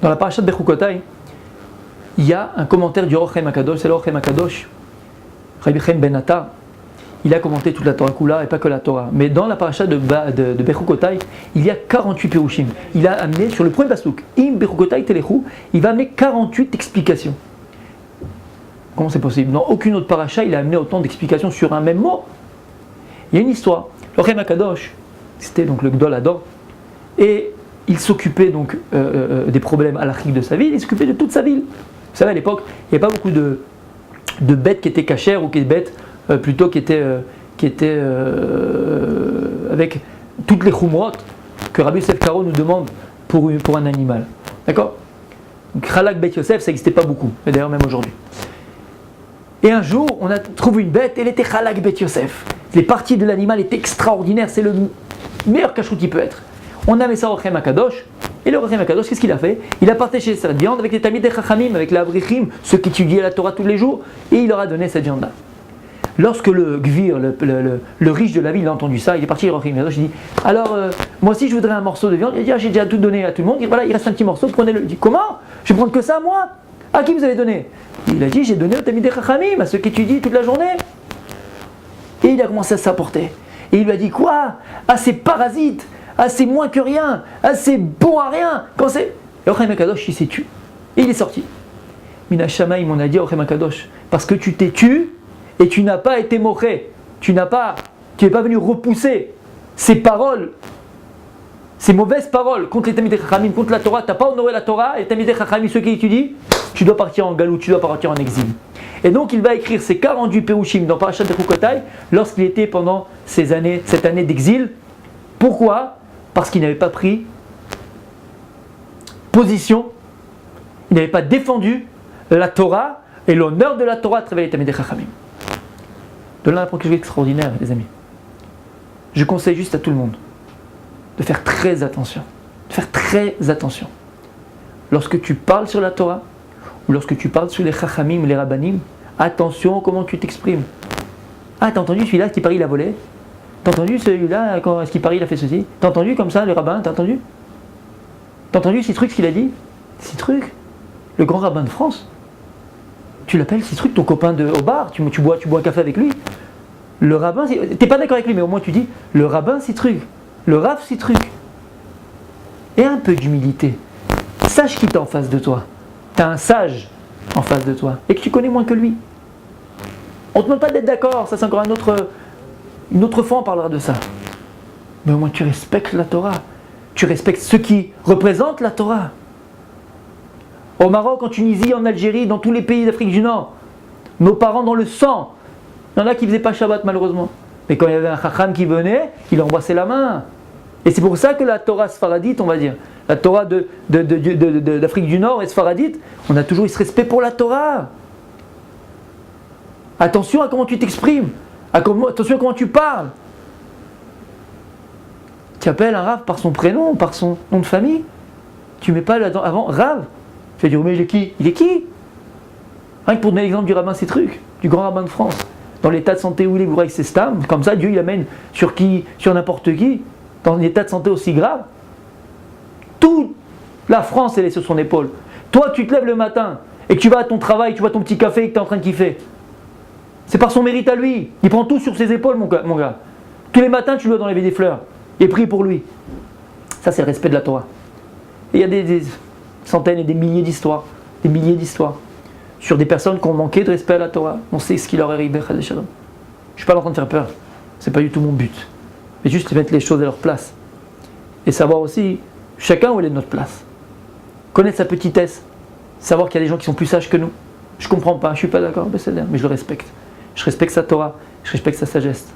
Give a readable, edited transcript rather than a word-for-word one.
Dans la paracha de Bechukotai, il y a un commentaire du Rochem HaKadosh, c'est le Rochem HaKadosh, Rabbi Chaim Ben Atta. Il a commenté toute la Torah Kula et pas que la Torah. Mais dans la paracha de Bechukotai, il y a 48 Perushim. Il a amené, sur le premier pasuk, Im Bechukotai Telechu, il va amener 48 explications. Comment c'est possible? Dans aucune autre paracha, il a amené autant d'explications sur un même mot. Il y a une histoire. Le Rochem HaKadosh, c'était donc le Gdol Ador, et il s'occupait donc des problèmes halachiques de sa ville, il s'occupait de toute sa ville. Vous savez, à l'époque, il n'y avait pas beaucoup de bêtes qui étaient cachères ou qui étaient bêtes plutôt qui étaient avec toutes les chumrot que Rabbi Yosef Karo nous demande pour un animal. D'accord? Donc Chalak Bet Yosef, ça n'existait pas beaucoup, mais d'ailleurs même aujourd'hui. Et un jour, on a trouvé une bête, elle était Chalak Bet Yosef. Les parties de l'animal étaient extraordinaires, c'est le meilleur cachou qui peut être. On a mis ça au Rochem HaKadosh, et le Rochem HaKadosh, qu'est-ce qu'il a fait? Il a partagé cette viande avec les Talmidei Chachamim, avec les Abrichim, ceux qui étudiaient la Torah tous les jours, et il leur a donné cette viande-là. Lorsque le Gvir, le riche de la ville, a entendu ça, il est parti au Rochem HaKadosh, il dit alors, moi aussi je voudrais un morceau de viande. Il dit j'ai déjà tout donné à tout le monde, il dit, voilà, il reste un petit morceau, prenez-le. Il dit comment? Je vais prendre que ça, moi? À qui vous avez donné? Il a dit j'ai donné aux Talmidei Chachamim, à ceux qui étudient toute la journée. Et il a commencé à s'apporter. Et il lui a dit quoi? Ah, c'est parasite! Ah, c'est moins que rien! Ah, c'est bon à rien! Quand c'est. Et Rochem HaKadosh, il s'est tué. Et il est sorti. Mina Shamaim, on a dit Rochem HaKadosh, parce que tu t'es tué et tu n'as pas été moché. Tu n'es pas venu repousser ces paroles, ces mauvaises paroles contre les Talmidei Chachamim, contre la Torah. Tu n'as pas honoré la Torah et les Talmidei Chachamim, ceux qui étudient, tu dois partir en galou, tu dois partir en exil. Et donc il va écrire ces 48 Perushim dans Parashat Bechukotai lorsqu'il était pendant cette année d'exil. Pourquoi? Parce qu'il n'avait pas pris position, il n'avait pas défendu la Torah et l'honneur de la Torah à travers les Talmidei Chachamim. De là, on apprend quelque chose d'extraordinaire, les amis. Je conseille juste à tout le monde de faire très attention. De faire très attention. Lorsque tu parles sur la Torah, ou lorsque tu parles sur les Chachamim, les Rabbanim, attention comment tu t'exprimes. Ah, t'as entendu celui-là qui parie, il a volé? T'as entendu celui-là, quand est-ce qu'il parie, il a fait ceci? T'as entendu comme ça, le rabbin? T'as entendu? T'as entendu Citruc, ce qu'il a dit? Citruc, le grand rabbin de France. Tu l'appelles Citruc, ton copain au bar, tu bois un café avec lui. Le rabbin, t'es pas d'accord avec lui, mais au moins tu dis, le rabbin Citruc, le rav Citruc. Et un peu d'humilité. Sache qui t'es en face de toi. T'as un sage en face de toi, et que tu connais moins que lui. On ne te demande pas d'être d'accord, ça c'est encore une autre fois on parlera de ça. Mais au moins tu respectes la Torah. Tu respectes ceux qui représentent la Torah. Au Maroc, en Tunisie, en Algérie, dans tous les pays d'Afrique du Nord, nos parents dans le sang, il y en a qui ne faisaient pas Shabbat malheureusement. Mais quand il y avait un Chacham qui venait, il embrassait la main. Et c'est pour ça que la Torah sfaradite, on va dire, la Torah d'Afrique du Nord et sfaradite, on a toujours eu ce respect pour la Torah. Attention à comment tu t'exprimes. Attention à comment tu parles. Tu appelles un Rav par son prénom, par son nom de famille. Tu ne mets pas là-dedans avant Rav. Tu vas dire, mais il est qui? Il est qui? Rien que pour donner l'exemple du rabbin Citruc, du grand rabbin de France. Dans l'état de santé où il est bourré avec ses stam, comme ça Dieu il amène sur n'importe qui, dans un état de santé aussi grave. Toute la France elle est sur son épaule. Toi tu te lèves le matin et que tu vas à ton travail, tu vois ton petit café et que tu es en train de kiffer. C'est par son mérite à lui. Il prend tout sur ses épaules, mon gars. Tous les matins, tu lui dois enlever des fleurs. Et prie pour lui. Ça, c'est le respect de la Torah. Et il y a des centaines et des milliers d'histoires. Sur des personnes qui ont manqué de respect à la Torah. On sait ce qui leur est arrivé. Je ne suis pas en train de faire peur. Ce n'est pas du tout mon but. Mais juste mettre les choses à leur place. Et savoir aussi, chacun où elle est de notre place. Connaître sa petitesse. Savoir qu'il y a des gens qui sont plus sages que nous. Je ne comprends pas, je ne suis pas d'accord, mais je le respecte. Je respecte sa Torah, je respecte sa sagesse.